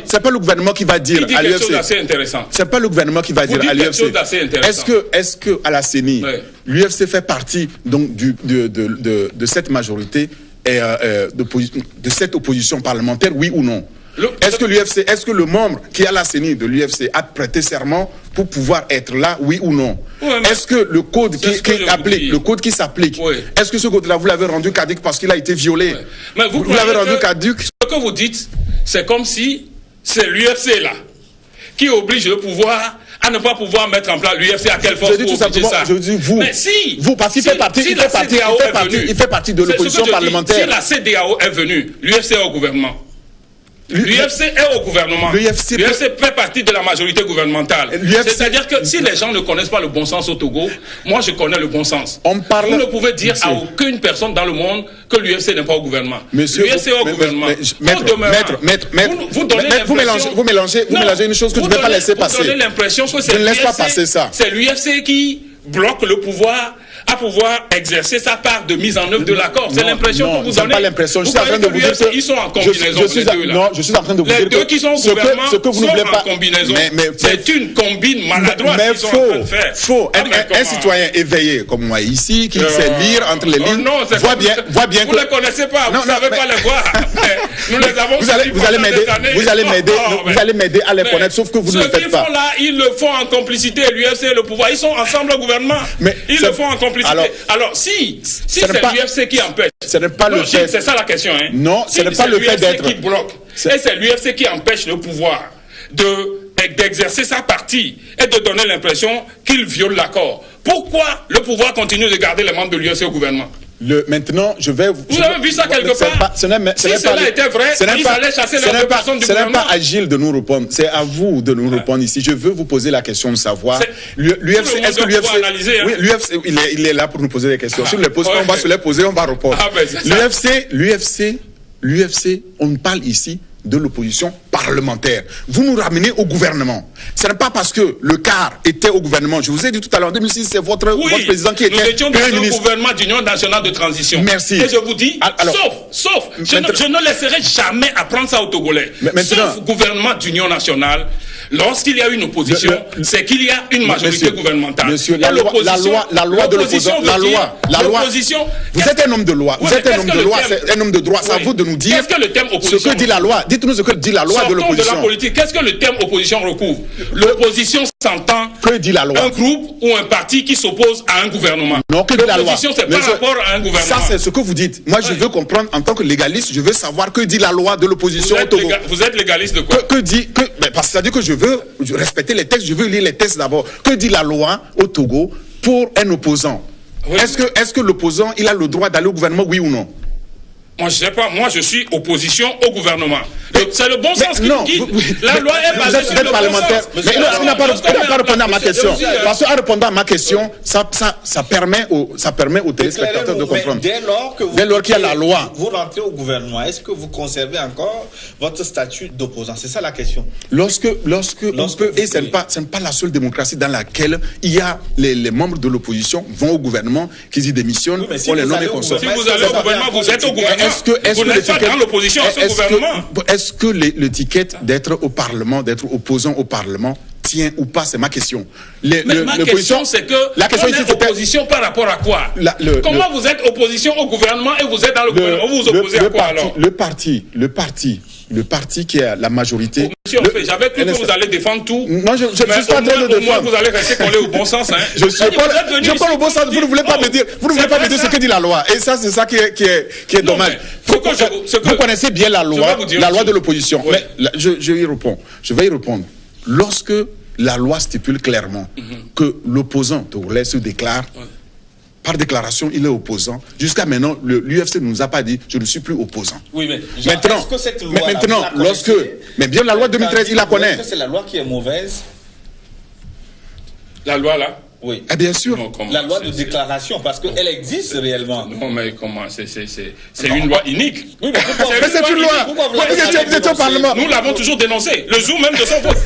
Speaker 2: C'est pas le gouvernement qui va dire à l'UFC. C'est pas le gouvernement qui va dire à l'UFC. Est-ce que à la CENI, l'UFC fait partie donc de cette majorité et de cette opposition parlementaire, oui ou non? Est-ce que le membre qui est à la CENI de l'UFC a prêté serment pour pouvoir être là, oui ou non? Est-ce que le code qui s'applique, est-ce que ce code-là, vous l'avez rendu caduc parce qu'il a été violé?
Speaker 3: Mais
Speaker 2: vous l'avez rendu caduc?
Speaker 3: Ce que vous dites, c'est comme si c'est l'UFC là qui oblige le pouvoir à ne pas pouvoir mettre en place l'UFC. À quelle force
Speaker 2: je dis tout simplement, ça? Je dis vous.
Speaker 3: Mais si,
Speaker 2: vous, parce qu'il fait partie de l'opposition parlementaire.
Speaker 3: Si la CEDEAO est venue, l'UFC est au gouvernement. L'UFC est au gouvernement. L'UFC fait partie de la majorité gouvernementale. C'est-à-dire que si les gens ne connaissent pas le bon sens au Togo, moi je connais le bon sens. Vous ne pouvez dire à aucune personne dans le monde que l'UFC n'est pas au gouvernement. L'UFC est au gouvernement.
Speaker 2: Vous mélangez une chose que je ne vais pas laisser passer.
Speaker 3: Vous donnez l'impression que c'est l'UFC qui bloque le pouvoir à pouvoir exercer sa part de mise en œuvre de l'accord. C'est l'impression que vous donnez.
Speaker 2: Pas l'impression. Je suis en train de vous dire que
Speaker 3: ils sont en combinaison.
Speaker 2: Je suis en train de vous dire
Speaker 3: les deux qui sont au gouvernement sont en combinaison. C'est une combine maladroite qu'ils sont en train de faire.
Speaker 2: Faux. Un citoyen éveillé comme moi ici, qui sait lire entre les lignes, voit bien que...
Speaker 3: Vous ne les connaissez pas, vous ne savez pas les voir. Nous les avons suivis pendant des années.
Speaker 2: Vous allez m'aider à les connaître, sauf que vous ne le faites pas.
Speaker 3: Ceux qui font là, ils le font en complicité. L'UFC et le pouvoir, ils sont ensemble au gouvernement. Ils le font en complicité. Alors, si c'est l'UFC qui empêche,
Speaker 2: ce n'est pas le fait.
Speaker 3: C'est ça la question.
Speaker 2: Non, ce n'est pas le fait d'être.
Speaker 3: Qui bloque. Et c'est l'UFC qui empêche le pouvoir d'exercer sa partie et de donner l'impression qu'il viole l'accord. Pourquoi le pouvoir continue de garder les membres de l'UFC au gouvernement?
Speaker 2: Maintenant,
Speaker 3: Vous avez vu ça quelque part? Si cela était vrai, il fallait chasser les deux personnes du gouvernement.
Speaker 2: Ce n'est pas agile de nous répondre. C'est à vous de nous répondre ici. Je veux vous poser la question de savoir. L'UFC, est-ce que l'UFC... Oui, l'UFC, il est là pour nous poser des questions. Si on les pose pas, on va se les poser, on va répondre. L'UFC, on parle ici de l'opposition parlementaire. Vous nous ramenez au gouvernement. Ce n'est pas parce que le CAR était au gouvernement. Je vous ai dit tout à l'heure, en 2006, c'est votre président qui était...
Speaker 3: Nous étions dans un gouvernement d'union nationale de transition.
Speaker 2: Merci.
Speaker 3: Et je vous dis, sauf, je ne laisserai jamais apprendre ça aux Togolais. Sauf gouvernement d'union nationale, lorsqu'il y a une opposition, c'est qu'il y a une majorité gouvernementale.
Speaker 2: Monsieur, la loi de l'opposition, l'opposition... Vous êtes un homme de loi. Vous êtes un homme de loi, un homme de droit. C'est à vous de nous dire ce que dit la loi. Dites-nous ce que dit la loi de l'opposition.
Speaker 3: De la politique. Qu'est-ce que le terme opposition recouvre? L'opposition s'entend.
Speaker 2: Que dit la loi?
Speaker 3: Un groupe ou un parti qui s'oppose à un gouvernement.
Speaker 2: Non, que dit la loi?
Speaker 3: L'opposition, c'est par rapport à un gouvernement.
Speaker 2: Ça, c'est ce que vous dites. Moi, je veux comprendre, en tant que légaliste, je veux savoir que dit la loi de l'opposition au Togo.
Speaker 3: Vous êtes légaliste de quoi?
Speaker 2: Parce que ça veut dire que je veux respecter les textes, je veux lire les textes d'abord. Que dit la loi au Togo pour un opposant? Oui. Est-ce que l'opposant, il a le droit d'aller au gouvernement, oui ou non?
Speaker 3: Moi, je sais pas. Moi, je suis opposition au gouvernement. C'est le bon sens qui nous guide. La loi est basée sur le parlementaire.
Speaker 2: Bon sens. Mais il n'a pas répondu à ma question. Parce qu'en répondant à ma question, ça permet aux téléspectateurs de comprendre.
Speaker 1: Dès lors qu'il y a la loi, vous rentrez au gouvernement, est-ce que vous conservez encore votre statut d'opposant? C'est ça la question.
Speaker 2: Lorsque on peut, et ce n'est pas la seule démocratie dans laquelle il y a les membres de l'opposition vont au gouvernement, qu'ils y démissionnent, on les nomme et consorts.
Speaker 3: Si vous allez au gouvernement, vous êtes au gouvernement. Vous n'êtes pas dans l'opposition à ce gouvernement.
Speaker 2: Est-ce que l'étiquette d'être au Parlement, d'être opposant au Parlement, tient ou pas, c'est ma question.
Speaker 3: Mais ma question, c'est que
Speaker 2: la question
Speaker 3: on est opposition par rapport à quoi? Comment vous êtes opposition au gouvernement et vous êtes dans le gouvernement? Vous vous opposez à quoi alors?
Speaker 2: Le parti qui est la majorité.
Speaker 3: Monsieur, j'avais cru que vous allez défendre tout.
Speaker 2: Non, je suis pas en train de défendre.
Speaker 3: Au moins, vous allez rester collé au bon sens. Hein.
Speaker 2: Je parle au bon sens. Vous ne voulez pas me dire. Vous ne voulez pas me dire ce que dit la loi. Et ça, c'est ça qui est dommage. Vous connaissez bien la loi de l'opposition.
Speaker 3: Oui.
Speaker 2: Mais je y réponds. Je vais y répondre. Lorsque la loi stipule clairement que l'opposant se déclare. Par déclaration, il est opposant. Jusqu'à maintenant, l'UFC ne nous a pas dit « je ne suis plus opposant ».
Speaker 1: Oui, mais
Speaker 2: maintenant,
Speaker 1: est-ce que cette loi
Speaker 2: mais bien la loi 2013, il la connaît.
Speaker 1: Est-ce que c'est la loi qui est mauvaise?
Speaker 3: La loi là?
Speaker 1: Oui.
Speaker 2: Ah, bien sûr.
Speaker 3: Non,
Speaker 1: la loi de déclaration, parce qu'elle existe réellement.
Speaker 3: Non, mais comment? C'est une loi unique.
Speaker 1: Oui, mais
Speaker 2: c'est une loi. Vous étiez au Parlement.
Speaker 3: Nous l'avons toujours dénoncé. Le jour même de son vote.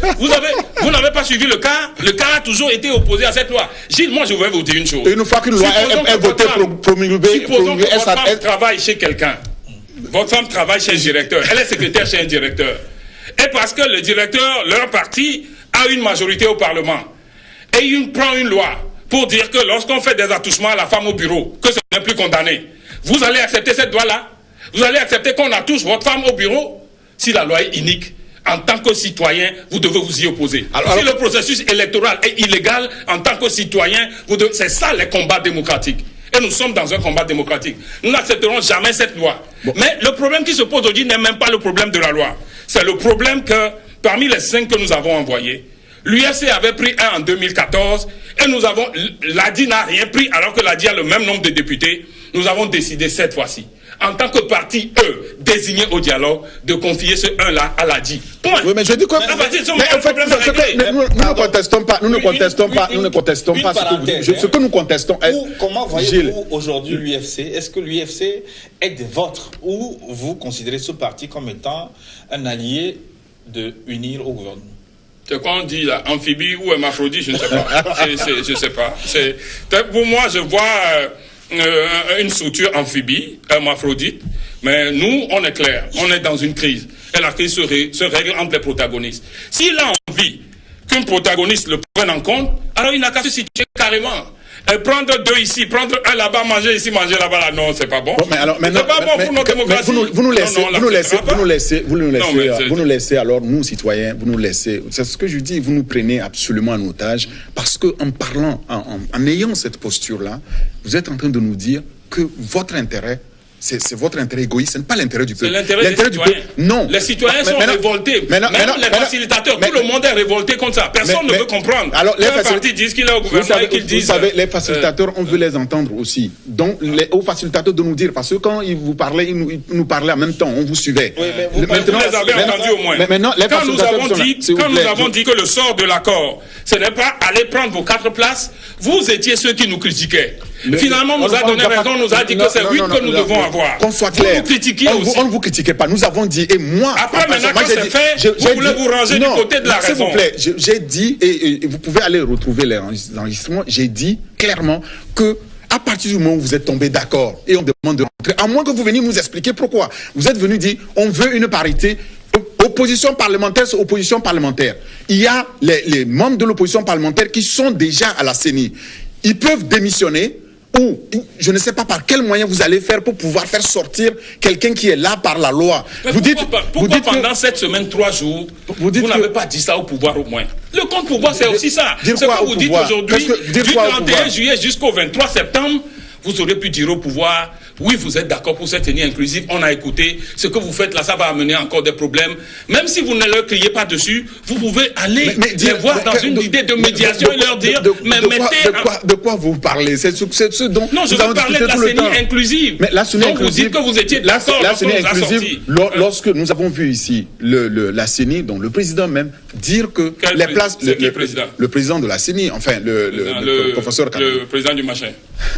Speaker 3: Vous n'avez pas suivi le cas. Le cas a toujours été opposé à cette loi. Gilles, moi, je vais vous dire une chose.
Speaker 2: Une fois qu'une loi est votée, promulguée,
Speaker 3: supposons que votre femme travaille chez quelqu'un. Votre femme travaille chez un directeur. Elle est secrétaire chez un directeur. Et parce que le directeur, leur parti, a une majorité au Parlement. Et il prend une loi pour dire que lorsqu'on fait des attouchements à la femme au bureau, que ce n'est plus condamné. Vous allez accepter cette loi-là? Vous allez accepter qu'on attouche votre femme au bureau? Si la loi est unique, en tant que citoyen, vous devez vous y opposer. Si le processus électoral est illégal, en tant que citoyen, c'est ça les combats démocratiques. Et nous sommes dans un combat démocratique. Nous n'accepterons jamais cette loi. Bon. Mais le problème qui se pose aujourd'hui n'est même pas le problème de la loi. C'est le problème que, parmi les 5 que nous avons envoyés, l'UFC avait pris un en 2014 et l'ADI n'a rien pris alors que l'ADI a le même nombre de députés. Nous avons décidé cette fois-ci, en tant que parti, désigné au dialogue, de confier ce 1-là à l'ADI. Point.
Speaker 2: Oui, mais je dis quoi? Nous ne contestons pas. Nous ne contestons pas ce que nous contestons.
Speaker 1: Comment voyez-vous aujourd'hui l'UFC? Est-ce que l'UFC est des vôtres ou vous considérez ce parti comme étant un allié de unir au gouvernement?
Speaker 3: C'est quoi on dit là? Amphibie ou hermaphrodite? Je ne sais pas. Je ne sais pas. Pour moi, je vois une structure amphibie, hermaphrodite. Mais nous, on est clair. On est dans une crise. Et la crise se règle entre les protagonistes. S'il a envie qu'un protagoniste le prenne en compte, alors il n'a qu'à se situer carrément. Prendre 2 ici, prendre 1 là-bas, manger ici, manger là-bas, là, non, c'est pas bon.
Speaker 2: Mais alors,
Speaker 3: c'est pas bon pour notre démocratie.
Speaker 2: Vous nous laissez, alors, nous, citoyens, vous nous laissez. C'est ce que je dis, vous nous prenez absolument en otage, parce qu'en parlant, en ayant cette posture-là, vous êtes en train de nous dire que votre intérêt, c'est votre intérêt égoïste, ce n'est pas l'intérêt du peuple.
Speaker 3: C'est l'intérêt des citoyens.
Speaker 2: Non.
Speaker 3: Les citoyens sont révoltés. Même les facilitateurs, tout le monde est révolté contre ça. Personne ne veut comprendre.
Speaker 2: Alors, les
Speaker 3: partis disent qu'il est au gouvernement et qu'ils disent...
Speaker 2: Vous savez, les facilitateurs, on veut les entendre aussi. Donc, aux facilitateurs de nous dire, parce que quand ils vous parlaient, ils nous parlaient en même temps, on vous suivait.
Speaker 3: Oui, mais vous les avez entendus au moins. Quand nous avons dit que le sort de l'accord, ce n'est pas aller prendre vos 4 places, vous étiez ceux qui nous critiquaient. Finalement, on nous a donné raison, on nous a dit que c'est 8 que nous devons avoir.
Speaker 2: Qu'on soit clair. On ne vous critiquait pas. Nous avons dit, et moi...
Speaker 3: Après, maintenant, quand c'est fait, vous voulez vous ranger du côté de la raison.
Speaker 2: S'il vous plaît, j'ai dit, et vous pouvez aller retrouver les enregistrements, j'ai dit clairement que à partir du moment où vous êtes tombé d'accord et on demande de rentrer, à moins que vous veniez nous expliquer pourquoi. Vous êtes venu dire, on veut une parité. Opposition parlementaire, c'est opposition parlementaire. Il y a les membres de l'opposition parlementaire qui sont déjà à la CENI. Ils peuvent démissionner ou je ne sais pas par quel moyen vous allez faire pour pouvoir faire sortir quelqu'un qui est là par la loi.
Speaker 3: Mais pourquoi pendant cette semaine, 3 jours, vous n'avez pas dit ça au pouvoir au moins? Le compte pouvoir, c'est aussi ça. Ce que vous dites aujourd'hui, du 31 juillet jusqu'au 23 septembre, vous aurez pu dire au pouvoir, oui, vous êtes d'accord pour cette tenue inclusive, on a écouté, ce que vous faites là, ça va amener encore des problèmes. Même si vous ne leur criez pas dessus, vous pouvez aller les voir dans une idée de médiation et leur dire,
Speaker 2: de quoi vous parlez? C'est ce dont
Speaker 3: non, je veux parler de la CENI inclusive.
Speaker 2: Mais la CENI inclusive,
Speaker 3: vous dites que vous étiez d'accord
Speaker 2: la CENI inclusive, lorsque nous avons vu ici la CENI, donc le président même, dire que les places... Le président de la CENI, enfin, le professeur...
Speaker 3: Le président du machin.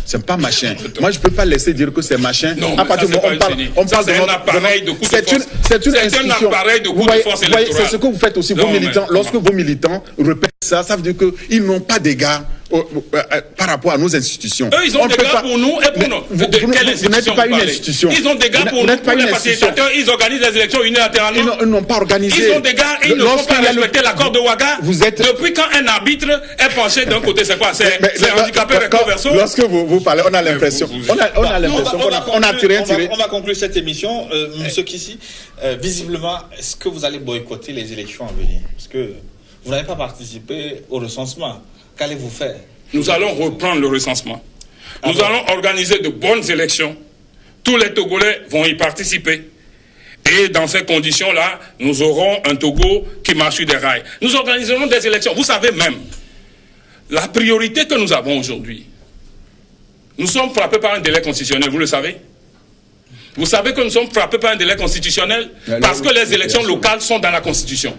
Speaker 2: C'est pas machin. Moi, je peux pas laisser dire que c'est machin.
Speaker 3: Non, à partir du moment
Speaker 2: on parle de
Speaker 3: un appareil de coup de force.
Speaker 2: C'est une institution.
Speaker 3: Un appareil de coup de force électorale.
Speaker 2: C'est ce que vous faites aussi, vos militants. Lorsque vos militants répètent ça, ça veut dire qu'ils n'ont pas d'égard par rapport à nos institutions.
Speaker 3: Eux, ils ont des gars pour nous et pour nous.
Speaker 2: Vous n'êtes pas une institution.
Speaker 3: Ils ont des gars pour nous, pour les facilitateurs, ils organisent les élections unilatéralement.
Speaker 2: Ils n'ont pas organisé.
Speaker 3: Ils ont des gars, ils ne font pas respecter l'accord de Ouaga. Depuis quand un arbitre est penché d'un côté, c'est quoi? C'est handicapé recto verso.
Speaker 2: Lorsque vous parlez, on a l'impression. On a l'impression qu'on a tiré.
Speaker 1: On va conclure cette émission. Monsieur Kissi, visiblement, est-ce que vous allez boycotter les élections à venir? Parce que vous n'avez pas participé au recensement. Qu'allez-vous faire?
Speaker 3: Nous allons reprendre le recensement. Nous allons organiser de bonnes élections. Tous les Togolais vont y participer. Et dans ces conditions-là, nous aurons un Togo qui marche sur des rails. Nous organiserons des élections. Vous savez même, la priorité que nous avons aujourd'hui, nous sommes frappés par un délai constitutionnel, vous le savez? Vous savez que nous sommes frappés par un délai constitutionnel parce que les élections locales sont dans la Constitution.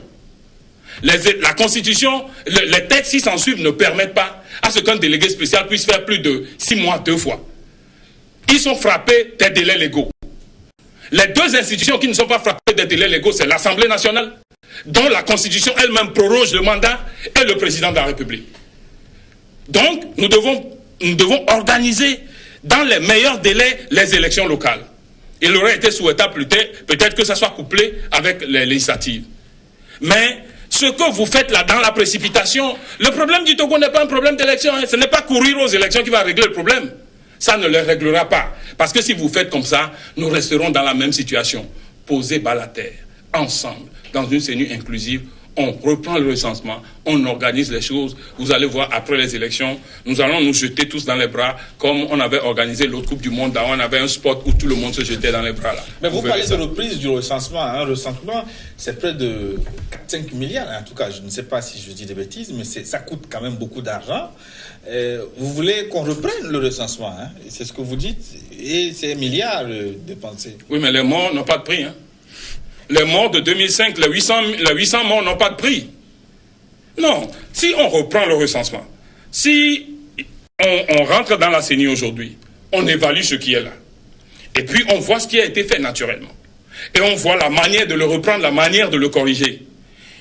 Speaker 3: La Constitution, les textes qui s'en suivent ne permettent pas à ce qu'un délégué spécial puisse faire plus de 6 mois 2 fois. Ils sont frappés des délais légaux. Les 2 institutions qui ne sont pas frappées des délais légaux, c'est l'Assemblée nationale, dont la Constitution elle-même proroge le mandat, et le président de la République. Donc, nous devons organiser dans les meilleurs délais les élections locales. Il aurait été souhaitable peut-être que ça soit couplé avec les législatives. Mais ce que vous faites là dans la précipitation, le problème du Togo n'est pas un problème d'élection. Ce n'est pas courir aux élections qui va régler le problème. Ça ne le réglera pas. Parce que si vous faites comme ça, nous resterons dans la même situation. Posés bas la terre, ensemble, dans une CENI inclusive. On reprend le recensement, on organise les choses. Vous allez voir, après les élections, nous allons nous jeter tous dans les bras, comme on avait organisé l'autre Coupe du Monde. On avait un spot où tout le monde se jetait dans les bras là.
Speaker 1: Mais vous parlez de reprise du recensement. Un recensement, c'est près de 4-5 milliards. En tout cas, je ne sais pas si je dis des bêtises, mais ça coûte quand même beaucoup d'argent. Vous voulez qu'on reprenne le recensement, hein? C'est ce que vous dites. Et c'est milliards dépensés.
Speaker 3: Oui, mais les morts n'ont pas de prix, hein. Les morts de 2005, les 800 morts n'ont pas de prix. Non, si on reprend le recensement, si on rentre dans la CENI aujourd'hui, on évalue ce qui est là. Et puis on voit ce qui a été fait naturellement. Et on voit la manière de le reprendre, la manière de le corriger.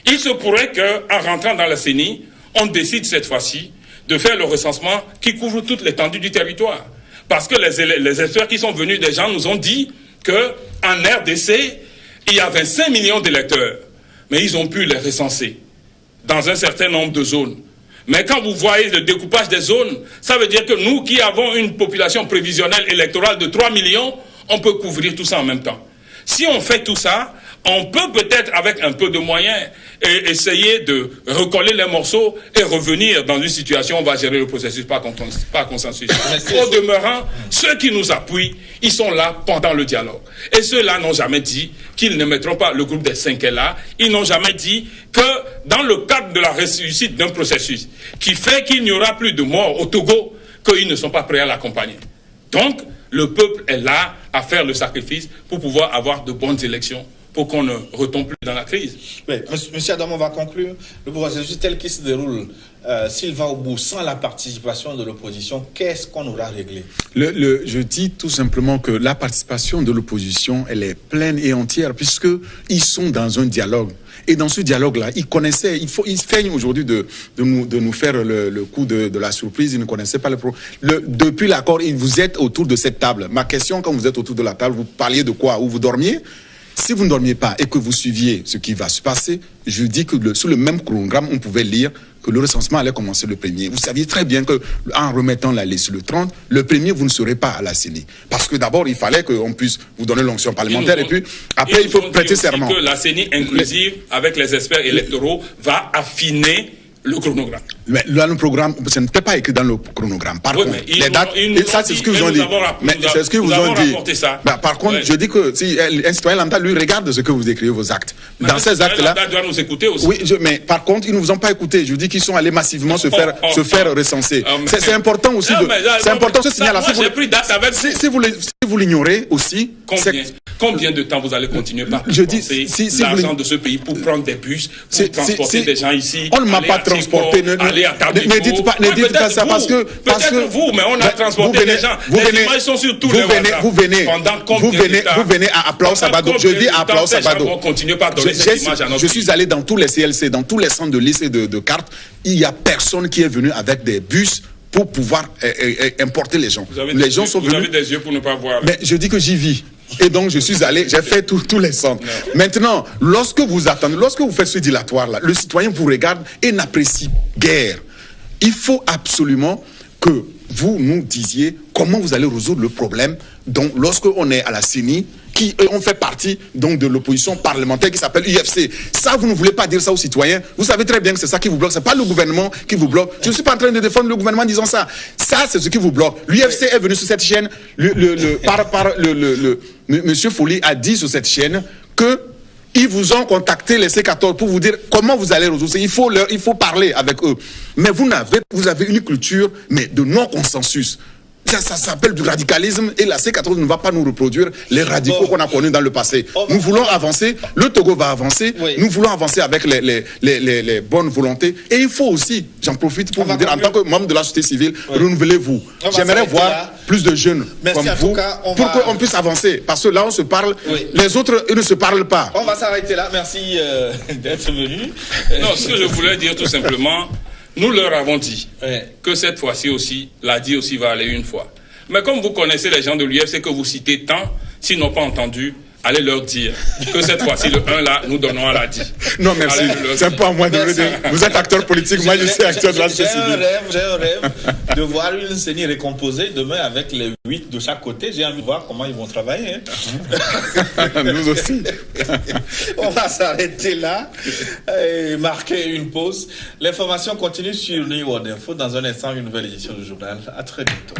Speaker 3: Il se pourrait qu'en rentrant dans la CENI, on décide cette fois-ci de faire le recensement qui couvre toute l'étendue du territoire. Parce que les experts qui sont venus, des gens nous ont dit qu'en RDC, il y a 25 millions d'électeurs, mais ils ont pu les recenser dans un certain nombre de zones. Mais quand vous voyez le découpage des zones, ça veut dire que nous qui avons une population prévisionnelle électorale de 3 millions, on peut couvrir tout ça en même temps. Si on fait tout ça, on peut peut-être, avec un peu de moyens, essayer de recoller les morceaux et revenir dans une situation où on va gérer le processus par consensus. Au demeurant, ceux qui nous appuient, ils sont là pendant le dialogue. Et ceux-là n'ont jamais dit qu'ils ne mettront pas le groupe des 5 là. Ils n'ont jamais dit que dans le cadre de la réussite d'un processus qui fait qu'il n'y aura plus de morts au Togo, qu'ils ne sont pas prêts à l'accompagner. Donc, le peuple est là à faire le sacrifice pour pouvoir avoir de bonnes élections, pour qu'on ne retombe plus dans la crise.
Speaker 1: Oui, monsieur Adam, on va conclure. Le processus tel qu'il se déroule, s'il va au bout sans la participation de l'opposition, qu'est-ce qu'on aura réglé?
Speaker 2: Je dis tout simplement que la participation de l'opposition, elle est pleine et entière, puisqu'ils sont dans un dialogue. Et dans ce dialogue-là, ils connaissaient, ils feignent aujourd'hui de nous faire le coup de la surprise, ils ne connaissaient pas le problème. Depuis l'accord, vous êtes autour de cette table. Ma question, quand vous êtes autour de la table, vous parliez de quoi? Où vous dormiez? Si vous ne dormiez pas et que vous suiviez ce qui va se passer, je dis que sur le même chronogramme, on pouvait lire que le recensement allait commencer le 1er. Vous saviez très bien qu'en remettant la liste le 30, le 1er, vous ne serez pas à la CENI. Parce que d'abord, il fallait qu'on puisse vous donner l'onction parlementaire et puis après, il faut prêter serment.
Speaker 3: Que la CENI inclusive, avec les experts électoraux, va affiner le chronogramme.
Speaker 2: Mais le programme, ce n'était pas écrit dans le chronogramme. Par contre, les dates, ça c'est ce qu'ils ont dit. Mais c'est ce qu'ils vous ont dit. Par contre, je dis que si un citoyen lambda lui regarde ce que vous écrivez, vos actes. Dans ces actes-là,
Speaker 3: doit nous écouter aussi.
Speaker 2: Oui, mais par contre, ils ne vous ont pas écouté. Je dis qu'ils sont allés massivement se faire recenser. C'est important aussi c'est important ce signal. Si vous l'ignorez aussi.
Speaker 3: Combien de temps vous allez continuer par dépenser l'argent de ce pays pour prendre des bus, pour transporter des gens ici?
Speaker 2: On ne m'a pas transporté.
Speaker 3: aller à Tabiko.
Speaker 2: Ne dites pas ça parce que...
Speaker 3: Peut-être vous, mais on a transporté les gens. Les images sont sur tous les WhatsApp.
Speaker 2: Vous venez à Applaus-Sabado. Je vis à Applaus-Sabado. Je suis allé dans tous les CLC, dans tous les centres de liste et de cartes. Il n'y a personne qui est venu avec des bus pour pouvoir importer les gens. Les gens sont venus...
Speaker 3: Vous avez des yeux pour ne pas voir.
Speaker 2: Mais je dis que j'y vis. Et donc, je suis allé, j'ai fait tous les centres. Non. Maintenant, lorsque vous attendez, lorsque vous faites ce dilatoire-là, le citoyen vous regarde et n'apprécie guère. Il faut absolument que vous nous disiez comment vous allez résoudre le problème. Donc, lorsqu'on est à la CENI, on fait partie donc de l'opposition parlementaire qui s'appelle UFC. Ça, vous ne voulez pas dire ça aux citoyens. Vous savez très bien que c'est ça qui vous bloque. C'est pas le gouvernement qui vous bloque. Je ne suis pas en train de défendre le gouvernement en disant ça. Ça, c'est ce qui vous bloque. L'UFC est venu sur cette chaîne. Monsieur Folli a dit sur cette chaîne que ils vous ont contacté, les C14, pour vous dire comment vous allez résoudre. Il faut parler avec eux. Mais vous avez une culture, mais de non-consensus. Ça s'appelle du radicalisme et la C14 ne va pas nous reproduire les radicaux qu'on a connus dans le passé. Nous voulons avancer, le Togo va avancer, nous voulons avancer avec les bonnes volontés. Et il faut aussi, j'en profite pour vous dire, en tant que membre de la société civile, renouvelez-vous. J'aimerais voir plus de jeunes comme vous pour qu'on puisse avancer. Parce que là, on se parle, les autres, ils ne se parlent pas.
Speaker 1: On va s'arrêter là. Merci d'être venu.
Speaker 3: Non, ce que je voulais dire tout simplement... Nous leur avons dit que cette fois-ci aussi, l'ADI aussi va aller une fois. Mais comme vous connaissez les gens de l'UFC que vous citez tant, s'ils n'ont pas entendu, allez leur dire que cette fois-ci, le 1 là, nous donnons à l'ADI.
Speaker 2: Non, merci. C'est pas à moi de le dire. Vous êtes acteur politique, moi je suis acteur de la société civile.
Speaker 1: J'ai un rêve de voir une CENI récomposée demain avec les 8 de chaque côté. J'ai envie de voir comment ils vont travailler.
Speaker 2: Nous aussi.
Speaker 1: On va s'arrêter là et marquer une pause. L'information continue sur New World Info. Dans un instant, une nouvelle édition du journal. À très bientôt.